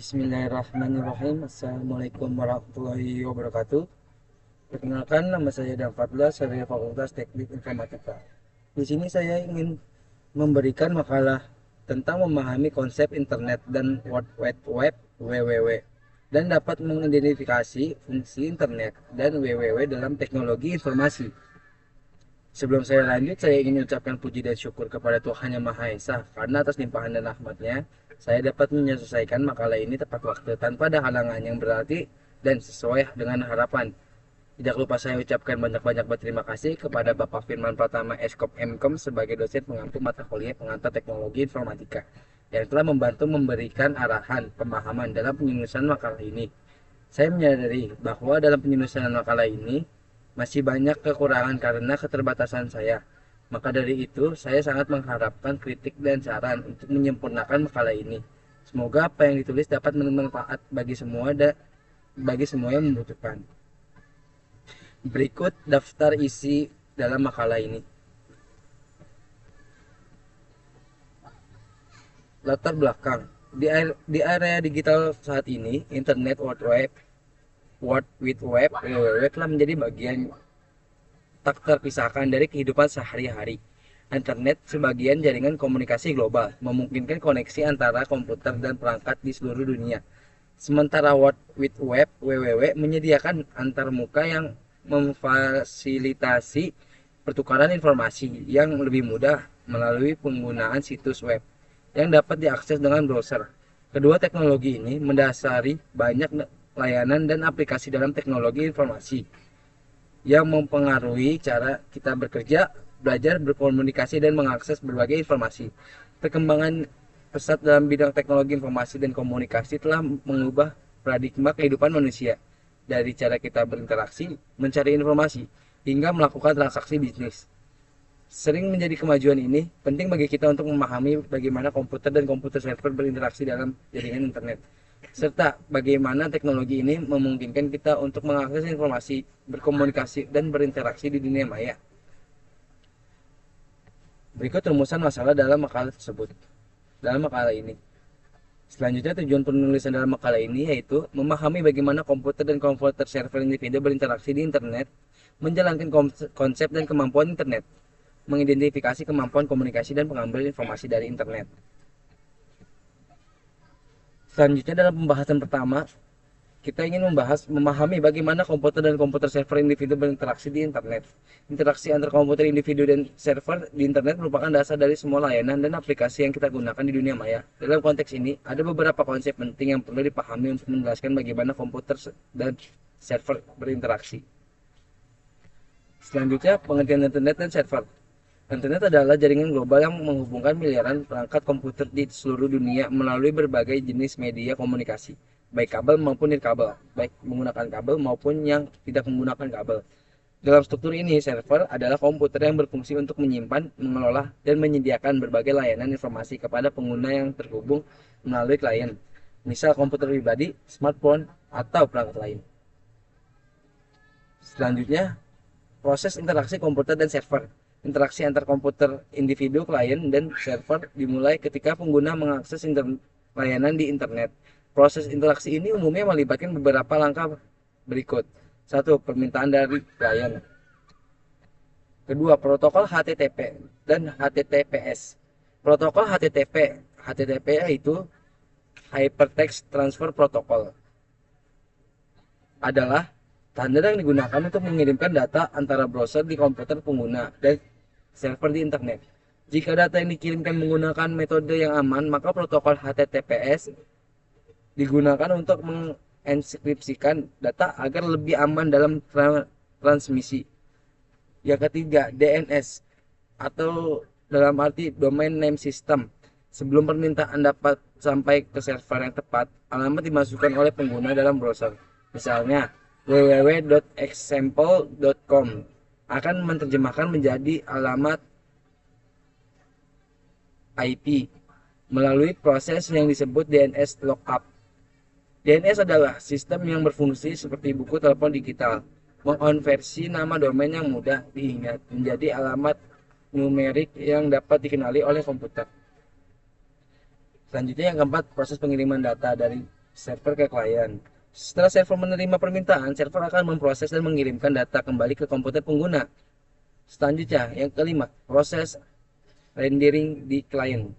Bismillahirrahmanirrahim. Assalamualaikum warahmatullahi wabarakatuh. Perkenalkan, nama saya Dan Fadlas dari Fakultas Teknik Informatika. Di sini saya ingin memberikan makalah tentang memahami konsep internet dan World Wide Web (WWW) dan dapat mengidentifikasi fungsi internet dan WWW dalam teknologi informasi. Sebelum saya lanjut, saya ingin mengucapkan puji dan syukur kepada Tuhan Yang Maha Esa, karena atas limpahan dan rahmatnya, saya dapat menyelesaikan makalah ini tepat waktu tanpa ada halangan yang berarti dan sesuai dengan harapan. Tidak lupa saya ucapkan banyak-banyak berterima kasih kepada Bapak Firman Pratama Eskop Mkom sebagai dosen pengampu mata kuliah pengantar teknologi informatika yang telah membantu memberikan arahan pemahaman dalam penyusunan makalah ini. Saya menyadari bahwa dalam penyusunan makalah ini masih banyak kekurangan karena keterbatasan saya. Maka dari itu, saya sangat mengharapkan kritik dan saran untuk menyempurnakan makalah ini. Semoga apa yang ditulis dapat bermanfaat bagi semua yang membutuhkan. Berikut daftar isi dalam makalah ini. Latar belakang. Di area digital saat ini, Internet World Wide Web, WWW telah menjadi bagian tak terpisahkan dari kehidupan sehari-hari. Internet sebagian jaringan komunikasi global, memungkinkan koneksi antara komputer dan perangkat di seluruh dunia. Sementara World Wide Web (WWW) menyediakan antarmuka yang memfasilitasi pertukaran informasi yang lebih mudah melalui penggunaan situs web yang dapat diakses dengan browser. Kedua teknologi ini mendasari banyak layanan dan aplikasi dalam teknologi informasi yang mempengaruhi cara kita bekerja, belajar, berkomunikasi, dan mengakses berbagai informasi. Perkembangan pesat dalam bidang teknologi informasi dan komunikasi telah mengubah paradigma kehidupan manusia, dari cara kita berinteraksi, mencari informasi, hingga melakukan transaksi bisnis. Sering menjadi kemajuan ini penting bagi kita untuk memahami bagaimana komputer dan komputer server berinteraksi dalam jaringan internet, serta bagaimana teknologi ini memungkinkan kita untuk mengakses informasi, berkomunikasi, dan berinteraksi di dunia maya. Berikut rumusan masalah dalam makalah tersebut. Dalam makalah ini. Selanjutnya, tujuan penulisan dalam makalah ini yaitu memahami bagaimana komputer dan komputer server individu berinteraksi di internet, menjalankan konsep dan kemampuan internet, mengidentifikasi kemampuan komunikasi dan pengambil informasi dari internet. Selanjutnya, dalam pembahasan pertama, kita ingin memahami bagaimana komputer dan komputer server individu berinteraksi di internet. Interaksi antar komputer individu dan server di internet merupakan dasar dari semua layanan dan aplikasi yang kita gunakan di dunia maya. Dalam konteks ini, ada beberapa konsep penting yang perlu dipahami untuk menjelaskan bagaimana komputer dan server berinteraksi. Selanjutnya, pengertian internet dan server. Internet adalah jaringan global yang menghubungkan miliaran perangkat komputer di seluruh dunia melalui berbagai jenis media komunikasi, baik kabel maupun nirkabel, baik menggunakan kabel maupun yang tidak menggunakan kabel. Dalam struktur ini, server adalah komputer yang berfungsi untuk menyimpan, mengelola, dan menyediakan berbagai layanan informasi kepada pengguna yang terhubung melalui klien, misal komputer pribadi, smartphone, atau perangkat lain. Selanjutnya, proses interaksi komputer dan server. Interaksi antar komputer individu, klien, dan server dimulai ketika pengguna mengakses layanan di internet. Proses interaksi ini umumnya melibatkan beberapa langkah berikut. 1. Permintaan dari klien. Kedua, protokol HTTP dan HTTPS. Protokol HTTP yaitu Hypertext Transfer Protocol, adalah standar yang digunakan untuk mengirimkan data antara browser di komputer pengguna dan server di internet. Jika data yang dikirimkan menggunakan metode yang aman, maka protokol HTTPS digunakan untuk menginskripsikan data agar lebih aman dalam transmisi. Yang ketiga, DNS atau dalam arti Domain Name System. Sebelum permintaan dapat sampai ke server yang tepat, alamat dimasukkan oleh pengguna dalam browser. Misalnya, www.example.com akan menerjemahkan menjadi alamat IP melalui proses yang disebut DNS lookup. DNS adalah sistem yang berfungsi seperti buku telepon digital, mengonversi nama domain yang mudah diingat menjadi alamat numerik yang dapat dikenali oleh komputer. Selanjutnya yang keempat, proses pengiriman data dari server ke klien. Setelah server menerima permintaan, server akan memproses dan mengirimkan data kembali ke komputer pengguna. Selanjutnya, yang kelima, proses rendering di klien.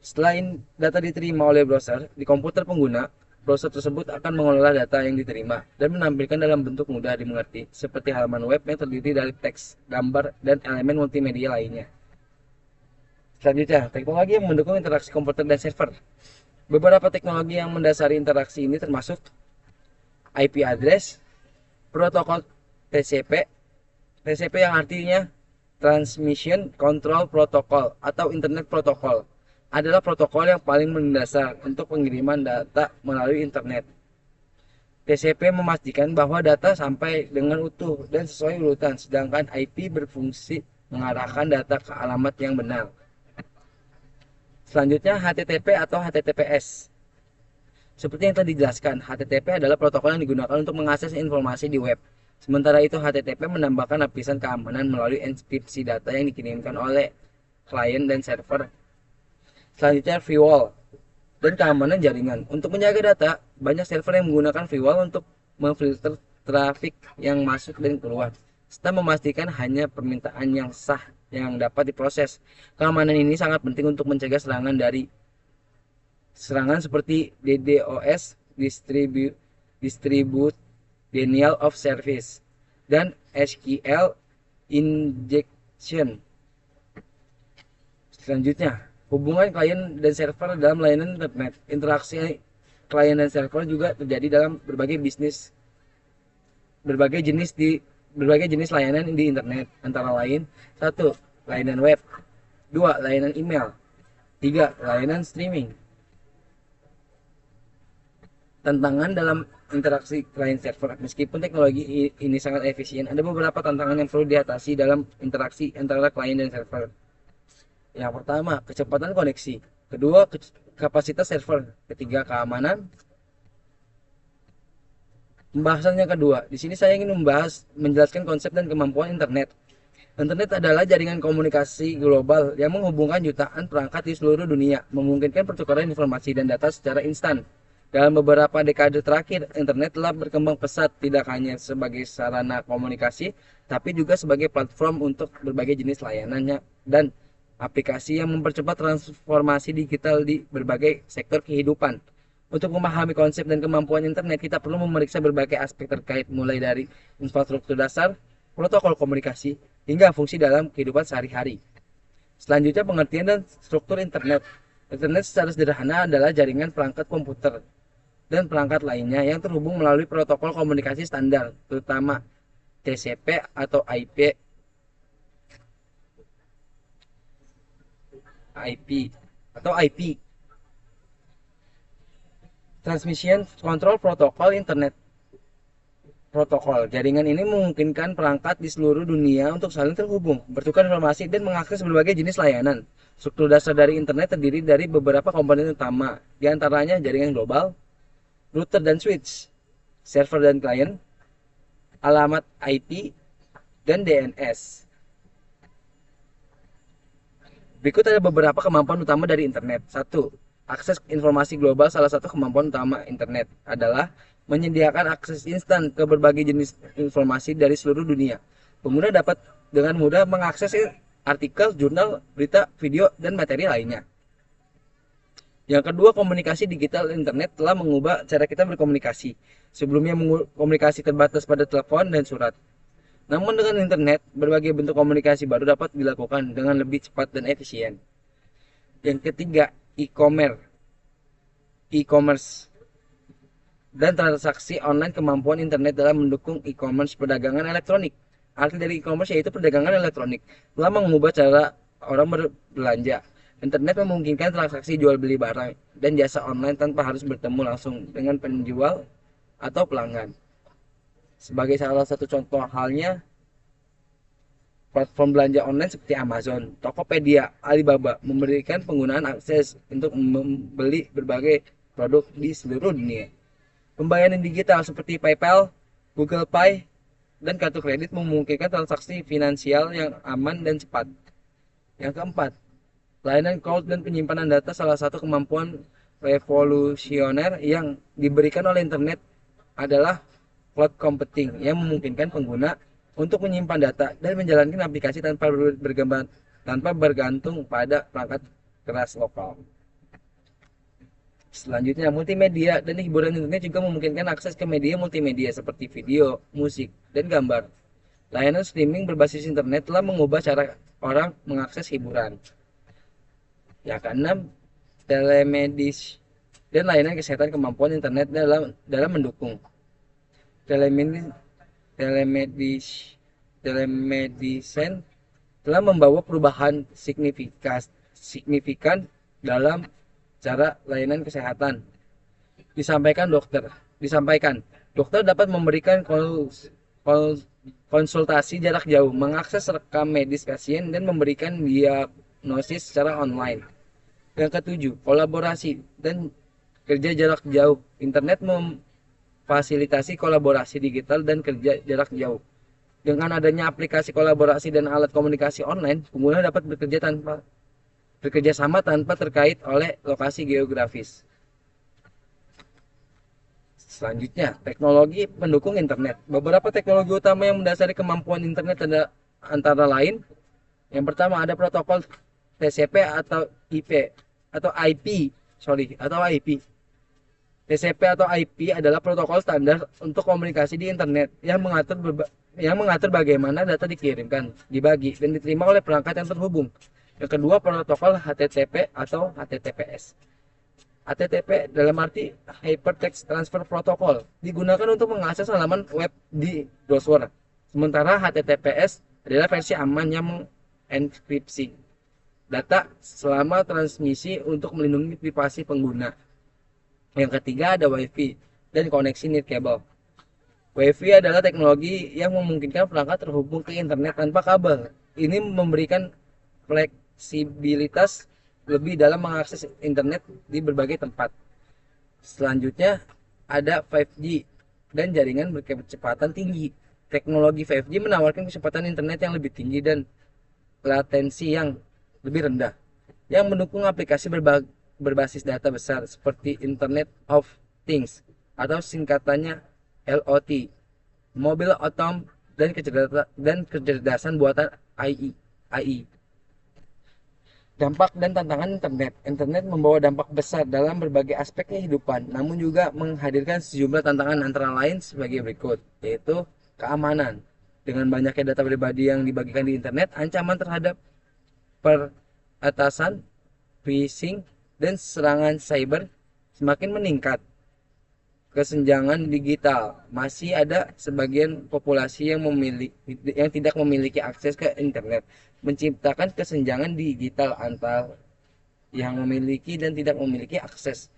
Setelah data diterima oleh browser di komputer pengguna, browser tersebut akan mengolah data yang diterima dan menampilkan dalam bentuk mudah dimengerti, seperti halaman web yang terdiri dari teks, gambar, dan elemen multimedia lainnya. Selanjutnya, teknologi yang mendukung interaksi komputer dan server. Beberapa teknologi yang mendasari interaksi ini termasuk IP address, protokol TCP, TCP yang artinya Transmission Control Protocol atau Internet Protocol, adalah protokol yang paling mendasar untuk pengiriman data melalui internet. TCP memastikan bahwa data sampai dengan utuh dan sesuai urutan, sedangkan IP berfungsi mengarahkan data ke alamat yang benar. Selanjutnya, HTTP atau HTTPS. Seperti yang tadi dijelaskan, HTTP adalah protokol yang digunakan untuk mengakses informasi di web. Sementara itu, HTTP menambahkan lapisan keamanan melalui enkripsi data yang dikirimkan oleh klien dan server. Selanjutnya, firewall dan keamanan jaringan. Untuk menjaga data, banyak server yang menggunakan firewall untuk memfilter trafik yang masuk dan keluar, serta memastikan hanya permintaan yang sah yang dapat diproses. Keamanan ini sangat penting untuk mencegah serangan seperti DDoS, Distribute Denial of Service, dan SQL injection. Selanjutnya, hubungan klien dan server dalam layanan internet. Interaksi klien dan server juga terjadi dalam berbagai jenis layanan di internet, antara lain 1. Layanan web, 2. Layanan email, 3. Layanan streaming. Tantangan dalam interaksi klien server. Meskipun teknologi ini sangat efisien, ada beberapa tantangan yang perlu diatasi dalam interaksi antara klien dan server. Yang pertama, kecepatan koneksi. Kedua, kapasitas server. Ketiga, keamanan. Pembahasan yang kedua, di sini saya ingin menjelaskan konsep dan kemampuan internet. Internet adalah jaringan komunikasi global yang menghubungkan jutaan perangkat di seluruh dunia, memungkinkan pertukaran informasi dan data secara instan. Dalam beberapa dekade terakhir, internet telah berkembang pesat tidak hanya sebagai sarana komunikasi, tapi juga sebagai platform untuk berbagai jenis layanannya dan aplikasi yang mempercepat transformasi digital di berbagai sektor kehidupan. Untuk memahami konsep dan kemampuan internet, kita perlu memeriksa berbagai aspek terkait, mulai dari infrastruktur dasar, protokol komunikasi, hingga fungsi dalam kehidupan sehari-hari. Selanjutnya, pengertian dan struktur internet. Internet secara sederhana adalah jaringan perangkat komputer dan perangkat lainnya yang terhubung melalui protokol komunikasi standar, terutama TCP atau IP, Transmission Control Protocol Internet Protokol. Jaringan ini memungkinkan perangkat di seluruh dunia untuk saling terhubung, bertukar informasi, dan mengakses berbagai jenis layanan. Struktur dasar dari internet terdiri dari beberapa komponen utama, di antaranya jaringan global, router dan switch, server dan klien, alamat IP, dan DNS. Berikut ada beberapa kemampuan utama dari internet. 1. Akses informasi global. Salah satu kemampuan utama internet adalah menyediakan akses instan ke berbagai jenis informasi dari seluruh dunia. Pengguna dapat dengan mudah mengakses artikel, jurnal, berita, video, dan materi lainnya. Yang kedua, komunikasi digital. Internet telah mengubah cara kita berkomunikasi. Sebelumnya komunikasi terbatas pada telepon dan surat. Namun dengan internet, berbagai bentuk komunikasi baru dapat dilakukan dengan lebih cepat dan efisien. Yang ketiga, e-commerce dan transaksi online. Kemampuan internet dalam mendukung e-commerce, perdagangan elektronik. Arti dari e-commerce yaitu perdagangan elektronik, telah mengubah cara orang berbelanja. Internet memungkinkan transaksi jual beli barang dan jasa online tanpa harus bertemu langsung dengan penjual atau pelanggan. Sebagai salah satu contoh halnya, platform belanja online seperti Amazon, Tokopedia, Alibaba memberikan penggunaan akses untuk membeli berbagai produk di seluruh dunia. Pembayaran digital seperti PayPal, Google Pay, dan kartu kredit memungkinkan transaksi finansial yang aman dan cepat. Yang keempat, layanan cloud dan penyimpanan data. Salah satu kemampuan revolusioner yang diberikan oleh internet adalah cloud computing yang memungkinkan pengguna untuk menyimpan data dan menjalankan aplikasi tanpa bergantung pada perangkat keras lokal. Selanjutnya, multimedia dan hiburan internet juga memungkinkan akses ke media multimedia seperti video, musik, dan gambar. Layanan streaming berbasis internet telah mengubah cara orang mengakses hiburan. Yang keenam, telemedis dan layanan kesehatan. Kemampuan internet dalam mendukung telemedicine telah membawa perubahan signifikan dalam cara layanan kesehatan. Disampaikan dokter dapat memberikan konsultasi jarak jauh, mengakses rekam medis pasien, dan memberikan diagnosis secara online. Yang ketujuh, kolaborasi dan kerja jarak jauh. Internet memfasilitasi kolaborasi digital dan kerja jarak jauh. Dengan adanya aplikasi kolaborasi dan alat komunikasi online, pengguna dapat bekerja sama tanpa terkait oleh lokasi geografis. Selanjutnya, teknologi pendukung internet. Beberapa teknologi utama yang mendasari kemampuan internet antara lain, yang pertama ada protokol TCP atau IP. TCP atau IP adalah protokol standar untuk komunikasi di internet yang mengatur bagaimana data dikirimkan, dibagi, dan diterima oleh perangkat yang terhubung. Yang kedua, protokol HTTP atau HTTPS. HTTP dalam arti Hypertext Transfer Protocol digunakan untuk mengakses halaman web di browser. Sementara HTTPS adalah versi aman yang mengenkripsi data selama transmisi untuk melindungi privasi pengguna. Yang ketiga ada Wi-Fi dan koneksi nirkabel. Wi-Fi adalah teknologi yang memungkinkan perangkat terhubung ke internet tanpa kabel. Ini memberikan fleksibilitas lebih dalam mengakses internet di berbagai tempat. Selanjutnya ada 5G dan jaringan berkecepatan tinggi. Teknologi 5G menawarkan kecepatan internet yang lebih tinggi dan latensi yang lebih rendah, yang mendukung aplikasi berbasis data besar seperti Internet of Things atau singkatannya LOT, mobil otom, dan kecerdasan buatan AI. Dampak dan tantangan internet. Internet membawa dampak besar dalam berbagai aspek kehidupan, namun juga menghadirkan sejumlah tantangan antara lain sebagai berikut, yaitu keamanan. Dengan banyaknya data pribadi yang dibagikan di internet, ancaman terhadap peretasan, phishing, dan serangan cyber semakin meningkat. Kesenjangan digital. Masih ada sebagian populasi yang tidak memiliki akses ke internet, menciptakan kesenjangan digital antara yang memiliki dan tidak memiliki akses.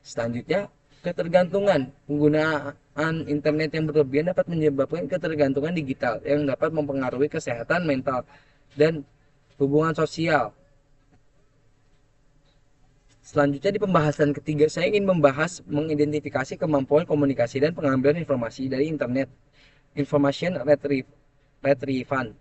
Selanjutnya, ketergantungan. Penggunaan internet yang berlebihan dapat menyebabkan ketergantungan digital yang dapat mempengaruhi kesehatan mental dan hubungan sosial. Selanjutnya di pembahasan ketiga, saya ingin membahas mengidentifikasi kemampuan komunikasi dan pengambilan informasi dari internet. Information retrieval.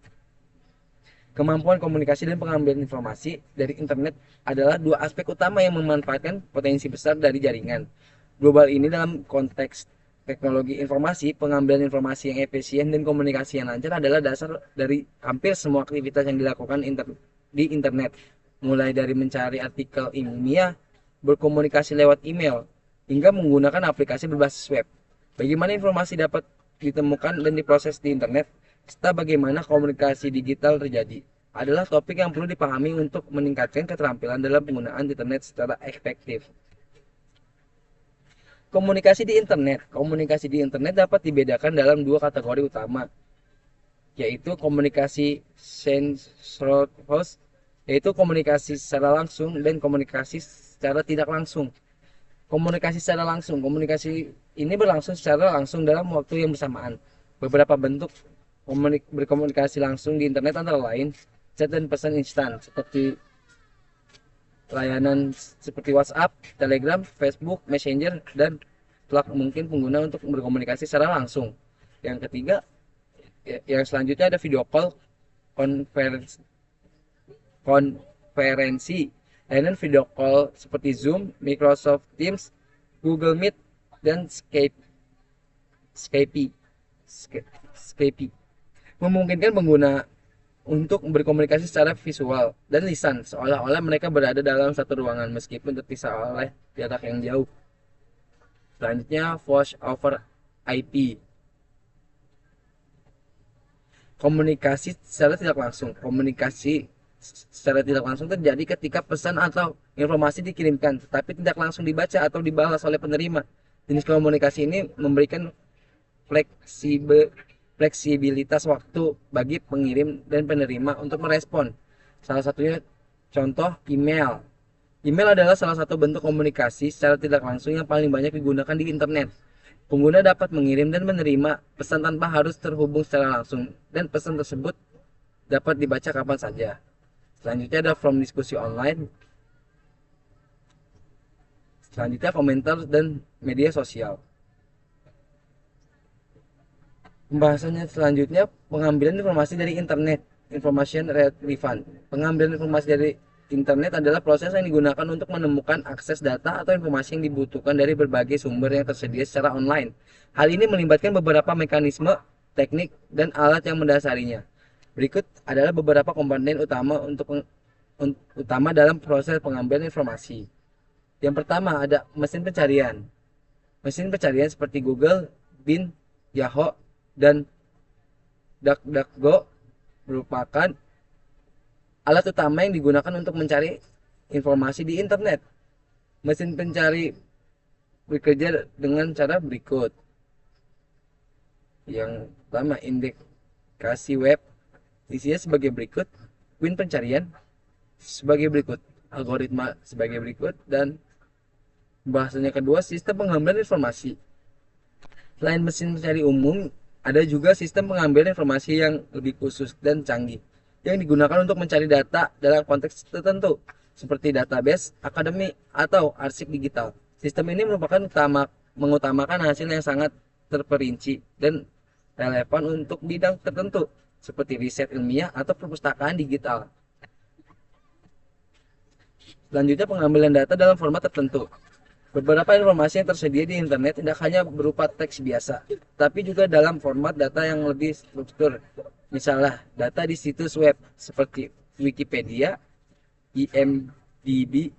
Kemampuan komunikasi dan pengambilan informasi dari internet adalah dua aspek utama yang memanfaatkan potensi besar dari jaringan global ini. Dalam konteks teknologi informasi, pengambilan informasi yang efisien dan komunikasi yang lancar adalah dasar dari hampir semua aktivitas yang dilakukan di internet. Mulai dari mencari artikel ilmiah, berkomunikasi lewat email, hingga menggunakan aplikasi berbasis web. Bagaimana informasi dapat ditemukan dan diproses di internet, serta bagaimana komunikasi digital terjadi, adalah topik yang perlu dipahami untuk meningkatkan keterampilan dalam penggunaan internet secara efektif. Komunikasi di internet. Komunikasi di internet dapat dibedakan dalam dua kategori utama, yaitu komunikasi synchronous, yaitu komunikasi secara langsung, dan komunikasi secara tidak langsung. Komunikasi secara langsung. Komunikasi ini berlangsung secara langsung dalam waktu yang bersamaan. Beberapa bentuk berkomunikasi langsung di internet antara lain chat dan pesan instan seperti layanan seperti WhatsApp, Telegram, Facebook, Messenger, dan telah mungkin pengguna untuk berkomunikasi secara langsung. Yang ketiga, yang selanjutnya ada video call konferensi. Layanan video call seperti Zoom, Microsoft Teams, Google Meet, dan Skype, Skype memungkinkan pengguna untuk berkomunikasi secara visual dan lisan, seolah-olah mereka berada dalam satu ruangan meskipun terpisah oleh jarak yang jauh. Selanjutnya, Voice over IP. Komunikasi secara tidak langsung. Komunikasi secara tidak langsung terjadi ketika pesan atau informasi dikirimkan, tetapi tidak langsung dibaca atau dibalas oleh penerima. Jenis komunikasi ini memberikan fleksibilitas waktu bagi pengirim dan penerima untuk merespon. Salah satunya contoh email. Email adalah salah satu bentuk komunikasi secara tidak langsung yang paling banyak digunakan di internet. Pengguna dapat mengirim dan menerima pesan tanpa harus terhubung secara langsung, dan pesan tersebut dapat dibaca kapan saja. Selanjutnya ada from diskusi online. Selanjutnya komentar dan media sosial. Pembahasannya selanjutnya pengambilan informasi dari internet. Information relevant. Pengambilan informasi dari internet adalah proses yang digunakan untuk menemukan akses data atau informasi yang dibutuhkan dari berbagai sumber yang tersedia secara online. Hal ini melibatkan beberapa mekanisme, teknik, dan alat yang mendasarinya. Berikut adalah beberapa komponen utama dalam proses pengambilan informasi. Yang pertama ada mesin pencarian. Mesin pencarian seperti Google, Bing, Yahoo, dan DuckDuckGo merupakan alat utama yang digunakan untuk mencari informasi di internet. Mesin pencari bekerja dengan cara berikut. Yang pertama, indekasi web isinya sebagai berikut, query pencarian sebagai berikut, algoritma sebagai berikut, dan bahasanya kedua, sistem pengambilan informasi. Selain mesin pencari umum, ada juga sistem pengambilan informasi yang lebih khusus dan canggih yang digunakan untuk mencari data dalam konteks tertentu, seperti database, akademik, atau arsip digital. Sistem ini mengutamakan hasil yang sangat terperinci dan relevan untuk bidang tertentu, seperti riset ilmiah atau perpustakaan digital. Selanjutnya, pengambilan data dalam format tertentu. Beberapa informasi yang tersedia di internet tidak hanya berupa teks biasa, tapi juga dalam format data yang lebih struktur. Misalnya, data di situs web seperti Wikipedia, IMDb,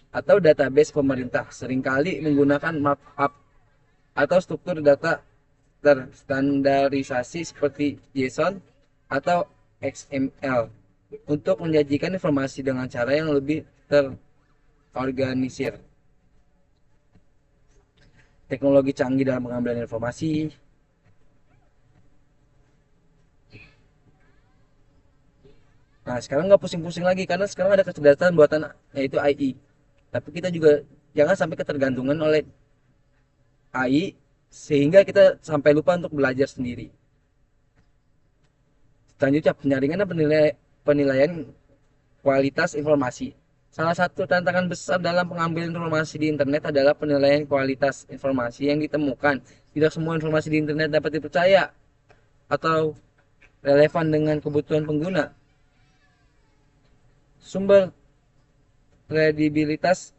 atau database pemerintah seringkali menggunakan markup atau struktur data terstandarisasi seperti JSON atau XML untuk menyajikan informasi dengan cara yang lebih terorganisir. Teknologi canggih dalam pengambilan informasi. Nah, sekarang nggak pusing-pusing lagi karena sekarang ada kecerdasan buatan yaitu AI. Tapi kita juga jangan sampai ketergantungan oleh AI sehingga kita sampai lupa untuk belajar sendiri. Selanjutnya, penyaringan dan penilaian kualitas informasi. Salah satu tantangan besar dalam pengambilan informasi di internet adalah penilaian kualitas informasi yang ditemukan. Tidak semua informasi di internet dapat dipercaya atau relevan dengan kebutuhan pengguna. Sumber kredibilitas.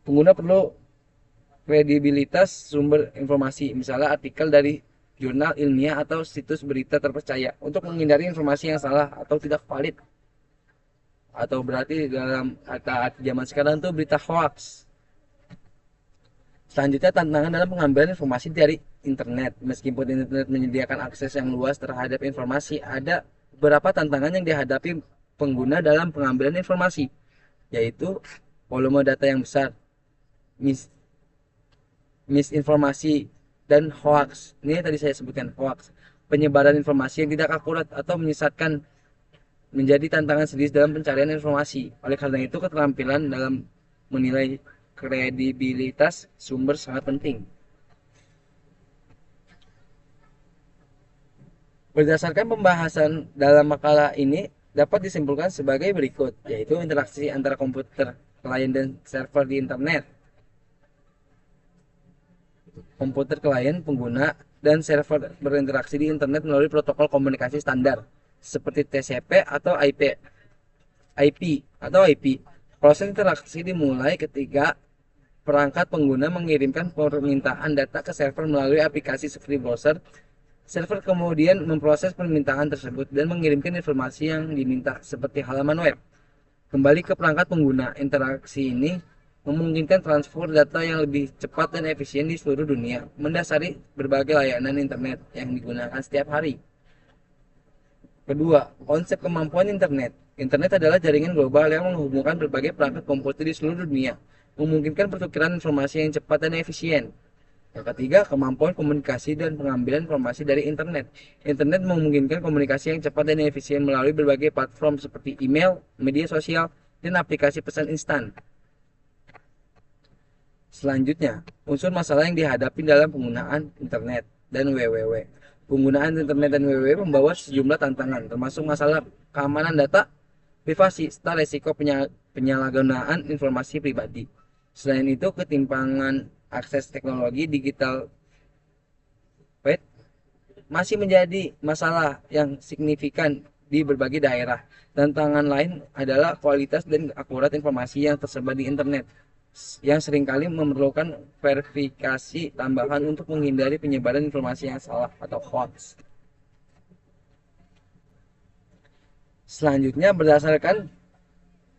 Pengguna perlu kredibilitas sumber informasi, misalnya artikel dari jurnal ilmiah atau situs berita terpercaya, untuk menghindari informasi yang salah atau tidak valid. Atau berarti dalam kata zaman sekarang itu berita hoax. Selanjutnya, tantangan dalam pengambilan informasi dari internet. Meskipun internet menyediakan akses yang luas terhadap informasi, ada beberapa tantangan yang dihadapi pengguna dalam pengambilan informasi, yaitu volume data yang besar, misinformasi, dan hoax. Ini tadi saya sebutkan hoax. Penyebaran informasi yang tidak akurat atau menyesatkan menjadi tantangan serius dalam pencarian informasi. Oleh karena itu, keterampilan dalam menilai kredibilitas sumber sangat penting. Berdasarkan pembahasan dalam makalah ini, dapat disimpulkan sebagai berikut, yaitu interaksi antara komputer klien dan server di internet. Komputer klien, pengguna, dan server berinteraksi di internet melalui protokol komunikasi standar seperti TCP atau IP. IP atau IP. Proses interaksi dimulai ketika perangkat pengguna mengirimkan permintaan data ke server melalui aplikasi seperti browser. Server kemudian memproses permintaan tersebut dan mengirimkan informasi yang diminta seperti halaman web. Kembali ke perangkat pengguna, interaksi ini memungkinkan transfer data yang lebih cepat dan efisien di seluruh dunia, mendasari berbagai layanan internet yang digunakan setiap hari. Kedua, konsep kemampuan internet. Internet adalah jaringan global yang menghubungkan berbagai perangkat komputer di seluruh dunia, memungkinkan pertukaran informasi yang cepat dan efisien. Yang ketiga, kemampuan komunikasi dan pengambilan informasi dari internet. Internet memungkinkan komunikasi yang cepat dan efisien melalui berbagai platform seperti email, media sosial, dan aplikasi pesan instan. Selanjutnya, unsur masalah yang dihadapi dalam penggunaan internet dan www. Penggunaan internet dan www membawa sejumlah tantangan, termasuk masalah keamanan data, privasi, serta resiko penyalahgunaan informasi pribadi. Selain itu, ketimpangan akses teknologi digital masih menjadi masalah yang signifikan di berbagai daerah. Tantangan lain adalah kualitas dan akurat informasi yang tersebar di internet, yang seringkali memerlukan verifikasi tambahan untuk menghindari penyebaran informasi yang salah atau hoax. Selanjutnya, berdasarkan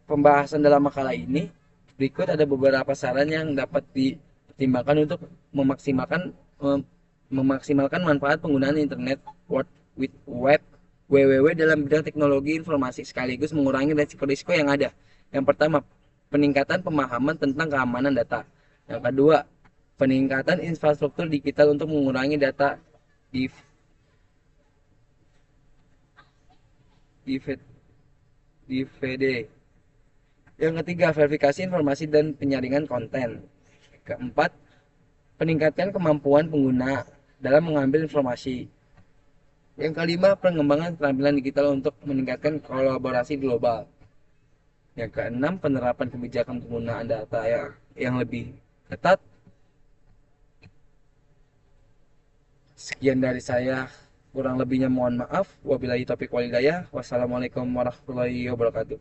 pembahasan dalam makalah ini, berikut ada beberapa saran yang dapat dipertimbangkan untuk memaksimalkan manfaat penggunaan internet World Wide Web (WWW) dalam bidang teknologi informasi sekaligus mengurangi risiko-risiko yang ada. Yang pertama, peningkatan pemahaman tentang keamanan data. Yang kedua, peningkatan infrastruktur digital untuk mengurangi data DVD. Yang ketiga, verifikasi informasi dan penyaringan konten. Keempat, peningkatan kemampuan pengguna dalam mengambil informasi. Yang kelima, pengembangan keterampilan digital untuk meningkatkan kolaborasi global. Yang keenam, penerapan kebijakan penggunaan data yang lebih ketat. Sekian dari saya, kurang lebihnya mohon maaf. Wabillahi taufiq wal hidayah. Wassalamualaikum warahmatullahi wabarakatuh.